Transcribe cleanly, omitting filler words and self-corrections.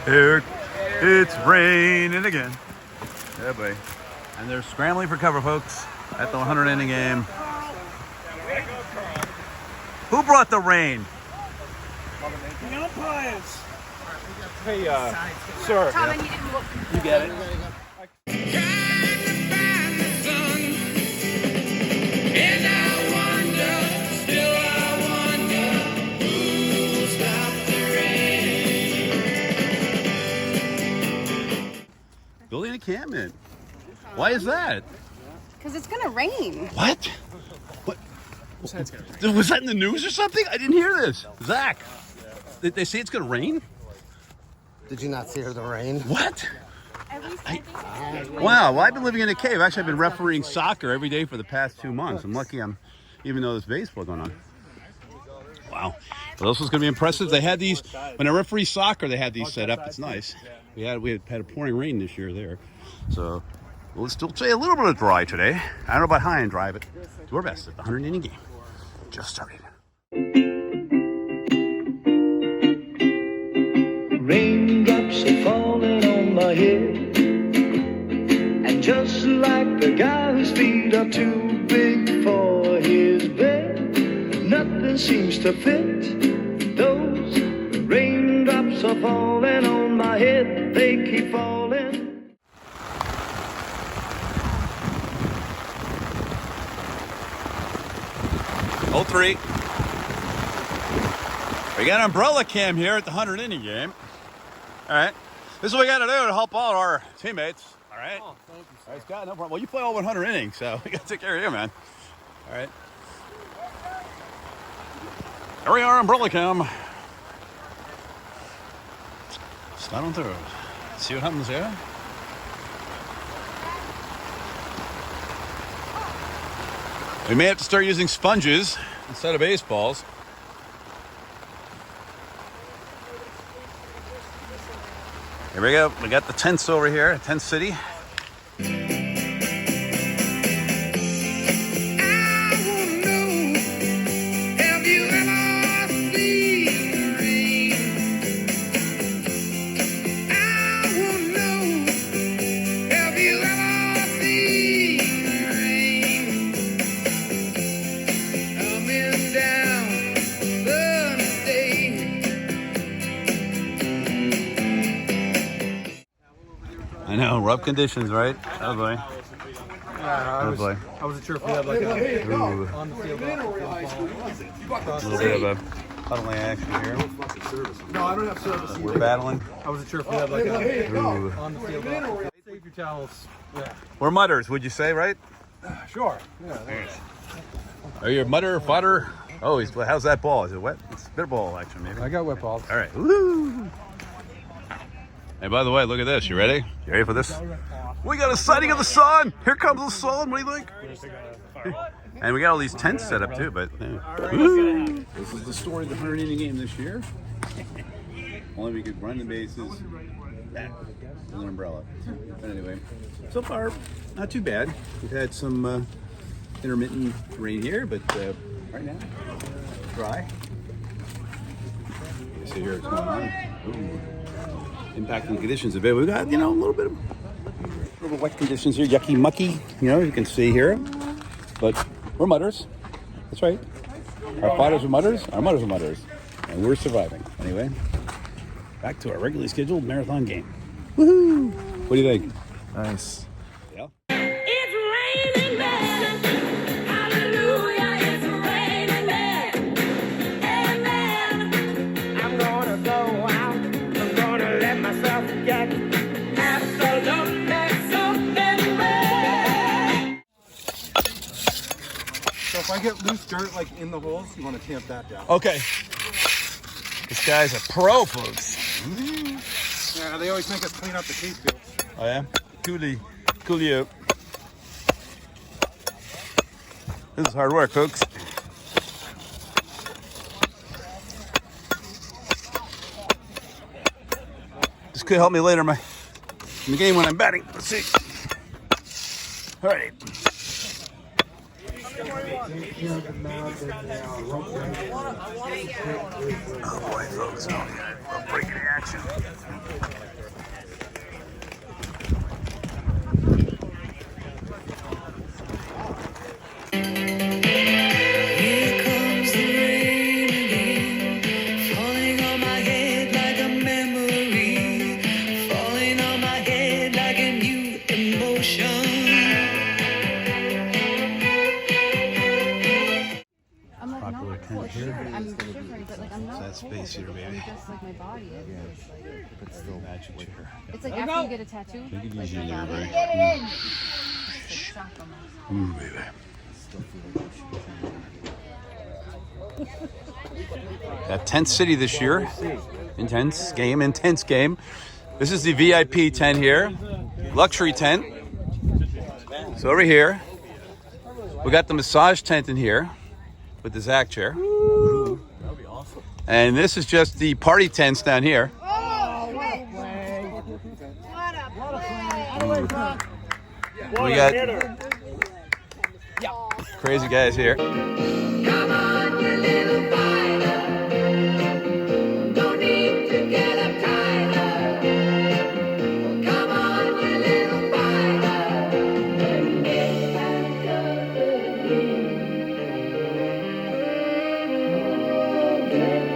Here, it's raining again. Yeah, boy. And they're scrambling for cover, folks, at the 100 inning game. Who brought the rain? The umpires. Hey, sir. Tom, I need to look. You get it. Building a encampment. Why is that? Because it's going to rain. What? What? Was that in the news or something? I didn't hear this. Zach, did they say it's going to rain? Did you not see the rain? What? Wow, well, I've been living in a cave. Actually, I've been refereeing soccer every day for the past 2 months. I'm lucky even though there's baseball going on. Wow. What else was going to be impressive? They had these, when I referee soccer, they had these set up. It's nice. We had a pouring rain this year there. So we'll still say a little bit of dry today. I don't know about high and dry, but do our best at the 100 inning game. Just started. Raindrops are falling on my head, and just like the guy whose feet are too big for his bed, nothing seems to fit. Those raindrops are falling on my head, they keep falling. Oh, 3. We got an umbrella cam here at the 100 inning game. All right. This is what we got to do to help all our teammates. All right. Oh, thank you, sir. All right, Scott, no problem. Well, you play all 100 innings, so we got to take care of you, man. All right. Here we are, umbrella cam. Start on through. See what happens here. We may have to start using sponges instead of baseballs. Here we go. We got the tents over here, Tent City. I know, rough conditions, right? Oh boy. Yeah, Oh boy. I wasn't sure if we had like a Ooh. on the field. A little bit of a puddling action here. No, I don't have service. We're battling. I wasn't sure if we had like a Ooh. on the field. Save your towels. Yeah. We're mutters, would you say, right? Sure. Yeah. Are you a mutter, fodder? Oh, how's that ball? Is it wet? It's spitball action, maybe. I got wet balls. All right. Woo! Hey, by the way, look at this. You ready? You ready for this? We got a sighting of the sun. Here comes the sun. What do you think? And we got all these tents set up too. But woo! This is the story of the 100 inning game this year. Only we could run the bases with an umbrella. But anyway, so far not too bad. We've had some intermittent rain here, but right now dry. You see here what's going on. Ooh. Impacting conditions a bit. We've got, a little bit of wet conditions here, yucky mucky, you can see here. But we're mutters. That's right. Our fathers are mutters, our mothers are mutters. And we're surviving. Anyway, back to our regularly scheduled marathon game. Woohoo! What do you think? Nice. Yeah. It's raining men. Hallelujah, it's raining men. Amen. I'm gonna go out. I'm gonna let myself get absolutely soaking wet. So if I get loose dirt like in the holes, you want to tamp that down. Okay. This guy's a pro, folks. Yeah, they always make us clean up the case fields. Oh yeah? Coolio. This is hard work, folks. This could help me later in the game when I'm batting. Let's see. All right. Oh boy, folks, oh, breaking action. Here comes the rain again, falling on my head like a memory, falling on my head like a new emotion. I'm like Popular not tent cold. here. I'm shivering, but like I'm not That's cold. space heater, baby. I'm just like my body is. But still, Magic chair. It's like after you get a tattoo. Take it like easy my there, body- buddy. It's like shock almost. Ooh, baby. Got Tent City this year. Intense game. This is the VIP tent here. Luxury tent. So over here, we got the massage tent in here with the Zach chair. And this is just the party tents down here. We got crazy guys here. Come on, you little fighter. Don't need to get uptight. Come on, you little fighter. Get back up again.